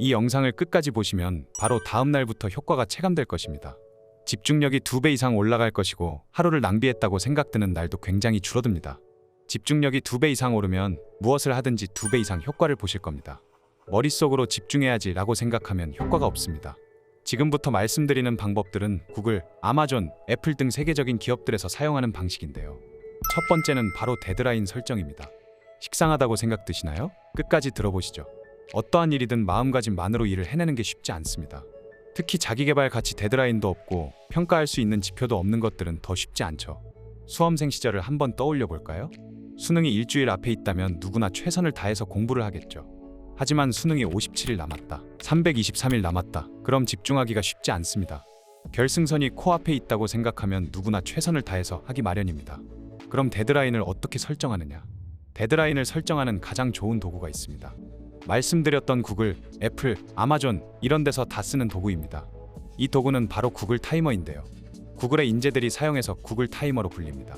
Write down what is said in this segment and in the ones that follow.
이 영상을 끝까지 보시면 바로 다음 날부터 효과가 체감될 것입니다. 집중력이 2배 이상 올라갈 것이고 하루를 낭비했다고 생각드는 날도 굉장히 줄어듭니다. 집중력이 2배 이상 오르면 무엇을 하든지 2배 이상 효과를 보실 겁니다. 머릿속으로 집중해야지 라고 생각하면 효과가 없습니다. 지금부터 말씀드리는 방법들은 구글, 아마존, 애플 등 세계적인 기업들에서 사용하는 방식인데요. 첫 번째는 바로 데드라인 설정입니다. 식상하다고 생각드시나요? 끝까지 들어보시죠. 어떠한 일이든 마음가짐만으로 일을 해내는 게 쉽지 않습니다. 특히 자기계발 같이 데드라인도 없고 평가할 수 있는 지표도 없는 것들은 더 쉽지 않죠. 수험생 시절을 한번 떠올려 볼까요? 수능이 일주일 앞에 있다면 누구나 최선을 다해서 공부를 하겠죠. 하지만 수능이 57일 남았다, 323일 남았다. 그럼 집중하기가 쉽지 않습니다. 결승선이 코앞에 있다고 생각하면 누구나 최선을 다해서 하기 마련입니다. 그럼 데드라인을 어떻게 설정하느냐? 데드라인을 설정하는 가장 좋은 도구가 있습니다. 말씀드렸던 구글, 애플, 아마존 이런 데서 다 쓰는 도구입니다. 이 도구는 바로 구글 타이머인데요. 구글의 인재들이 사용해서 구글 타이머로 불립니다.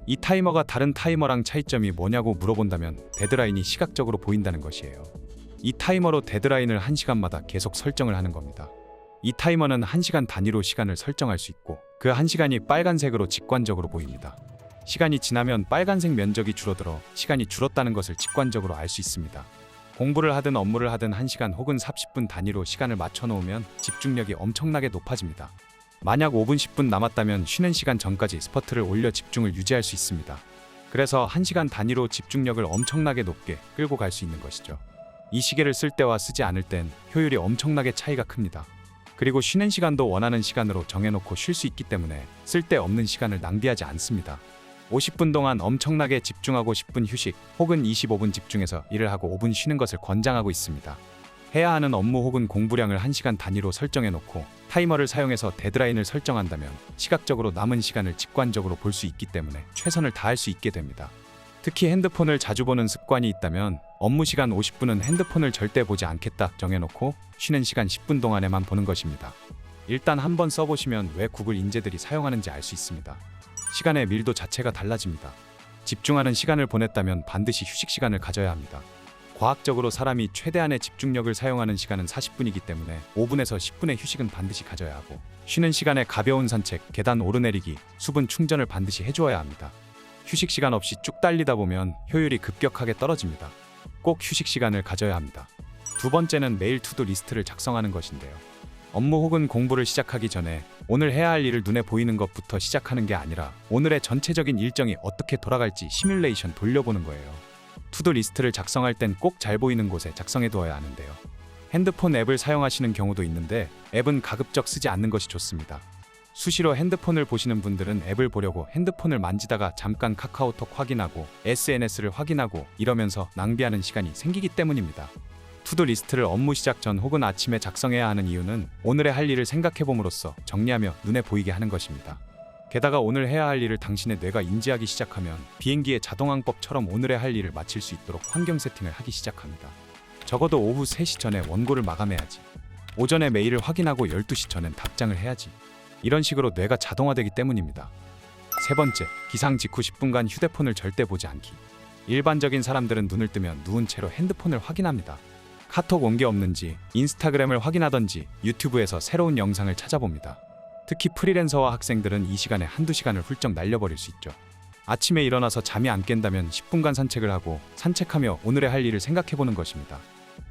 이 타이머가 다른 타이머랑 차이점이 뭐냐고 물어본다면 데드라인이 시각적으로 보인다는 것이에요. 이 타이머로 데드라인을 1시간마다 계속 설정을 하는 겁니다. 이 타이머는 1시간 단위로 시간을 설정할 수 있고 그 1시간이 빨간색으로 직관적으로 보입니다. 시간이 지나면 빨간색 면적이 줄어들어 시간이 줄었다는 것을 직관적으로 알 수 있습니다. 공부를 하든 업무를 하든 1시간 혹은 30분 단위로 시간을 맞춰 놓으면 집중력이 엄청나게 높아집니다. 만약 5분 10분 남았다면 쉬는 시간 전까지 스퍼트를 올려 집중을 유지할 수 있습니다. 그래서 1시간 단위로 집중력을 엄청나게 높게 끌고 갈 수 있는 것이죠. 이 시계를 쓸 때와 쓰지 않을 땐 효율이 엄청나게 차이가 큽니다. 그리고 쉬는 시간도 원하는 시간으로 정해놓고 쉴 수 있기 때문에 쓸데없는 시간을 낭비하지 않습니다. 50분 동안 엄청나게 집중하고 10분 휴식 혹은 25분 집중해서 일을 하고 5분 쉬는 것을 권장하고 있습니다. 해야 하는 업무 혹은 공부량을 1시간 단위로 설정해놓고 타이머를 사용해서 데드라인을 설정한다면 시각적으로 남은 시간을 직관적으로 볼 수 있기 때문에 최선을 다할 수 있게 됩니다. 특히 핸드폰을 자주 보는 습관이 있다면 업무 시간 50분은 핸드폰을 절대 보지 않겠다 정해놓고 쉬는 시간 10분 동안에만 보는 것입니다. 일단 한번 써보시면 왜 구글 인재들이 사용하는지 알 수 있습니다. 시간의 밀도 자체가 달라집니다. 집중하는 시간을 보냈다면 반드시 휴식 시간을 가져야 합니다. 과학적으로 사람이 최대한의 집중력을 사용하는 시간은 40분이기 때문에 5분에서 10분의 휴식은 반드시 가져야 하고 쉬는 시간에 가벼운 산책, 계단 오르내리기, 수분 충전을 반드시 해주어야 합니다. 휴식 시간 없이 쭉 달리다 보면 효율이 급격하게 떨어집니다. 꼭 휴식 시간을 가져야 합니다. 두 번째는 매일 투두 리스트를 작성하는 것인데요. 업무 혹은 공부를 시작하기 전에 오늘 해야 할 일을 눈에 보이는 것부터 시작하는 게 아니라 오늘의 전체적인 일정이 어떻게 돌아갈지 시뮬레이션 돌려보는 거예요. 투두 리스트를 작성할 땐 꼭 잘 보이는 곳에 작성해 두어야 하는데요. 핸드폰 앱을 사용하시는 경우도 있는데 앱은 가급적 쓰지 않는 것이 좋습니다. 수시로 핸드폰을 보시는 분들은 앱을 보려고 핸드폰을 만지다가 잠깐 카카오톡 확인하고 SNS를 확인하고 이러면서 낭비하는 시간이 생기기 때문입니다. 투두 리스트를 업무 시작 전 혹은 아침에 작성해야 하는 이유는 오늘의 할 일을 생각해봄으로써 정리하며 눈에 보이게 하는 것입니다. 게다가 오늘 해야 할 일을 당신의 뇌가 인지하기 시작하면 비행기의 자동항법처럼 오늘의 할 일을 마칠 수 있도록 환경 세팅을 하기 시작합니다. 적어도 오후 3시 전에 원고를 마감해야지. 오전에 메일을 확인하고 12시 전엔 답장을 해야지. 이런 식으로 뇌가 자동화되기 때문입니다. 세 번째, 기상 직후 10분간 휴대폰을 절대 보지 않기. 일반적인 사람들은 눈을 뜨면 누운 채로 핸드폰을 확인합니다. 카톡 온 게 없는지, 인스타그램을 확인하던지 유튜브에서 새로운 영상을 찾아봅니다. 특히 프리랜서와 학생들은 이 시간에 한두 시간을 훌쩍 날려버릴 수 있죠. 아침에 일어나서 잠이 안 깬다면 10분간 산책을 하고 산책하며 오늘의 할 일을 생각해보는 것입니다.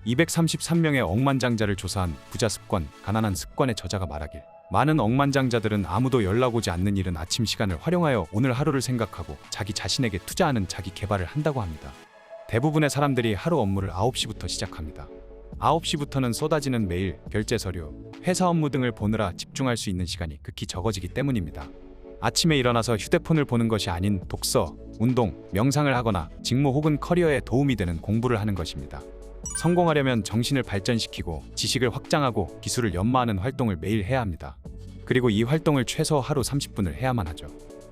233명의 억만장자를 조사한 부자 습관, 가난한 습관의 저자가 말하길, 많은 억만장자들은 아무도 연락 오지 않는 이른 아침 시간을 활용하여 오늘 하루를 생각하고 자기 자신에게 투자하는 자기 개발을 한다고 합니다. 대부분의 사람들이 하루 업무를 9시부터 시작합니다. 9시부터는 쏟아지는 메일, 결제 서류, 회사 업무 등을 보느라 집중할 수 있는 시간이 극히 적어지기 때문입니다. 아침에 일어나서 휴대폰을 보는 것이 아닌 독서, 운동, 명상을 하거나 직무 혹은 커리어에 도움이 되는 공부를 하는 것입니다. 성공하려면 정신을 발전시키고 지식을 확장하고 기술을 연마하는 활동을 매일 해야 합니다. 그리고 이 활동을 최소 하루 30분을 해야만 하죠.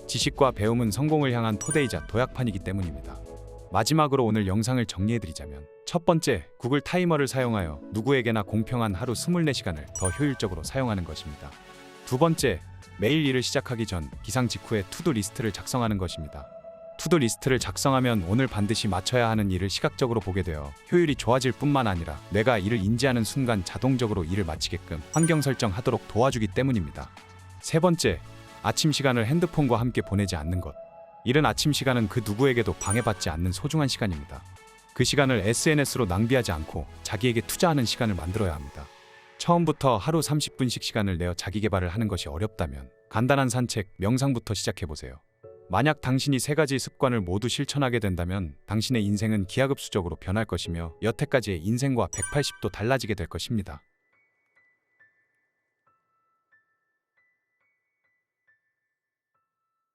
지식과 배움은 성공을 향한 토대이자 도약판이기 때문입니다. 마지막으로 오늘 영상을 정리해드리자면, 첫 번째, 구글 타이머를 사용하여 누구에게나 공평한 하루 24시간을 더 효율적으로 사용하는 것입니다. 두 번째, 매일 일을 시작하기 전 기상 직후에 투두 리스트를 작성하는 것입니다. 투두 리스트를 작성하면 오늘 반드시 마쳐야 하는 일을 시각적으로 보게 되어 효율이 좋아질 뿐만 아니라 뇌가 이를 인지하는 순간 자동적으로 일을 마치게끔 환경 설정하도록 도와주기 때문입니다. 세 번째, 아침 시간을 핸드폰과 함께 보내지 않는 것. 이른 아침 시간은 그 누구에게도 방해받지 않는 소중한 시간입니다. 그 시간을 SNS로 낭비하지 않고 자기에게 투자하는 시간을 만들어야 합니다. 처음부터 하루 30분씩 시간을 내어 자기 개발을 하는 것이 어렵다면 간단한 산책, 명상부터 시작해보세요. 만약 당신이 세 가지 습관을 모두 실천하게 된다면 당신의 인생은 기하급수적으로 변할 것이며 여태까지의 인생과 180도 달라지게 될 것입니다.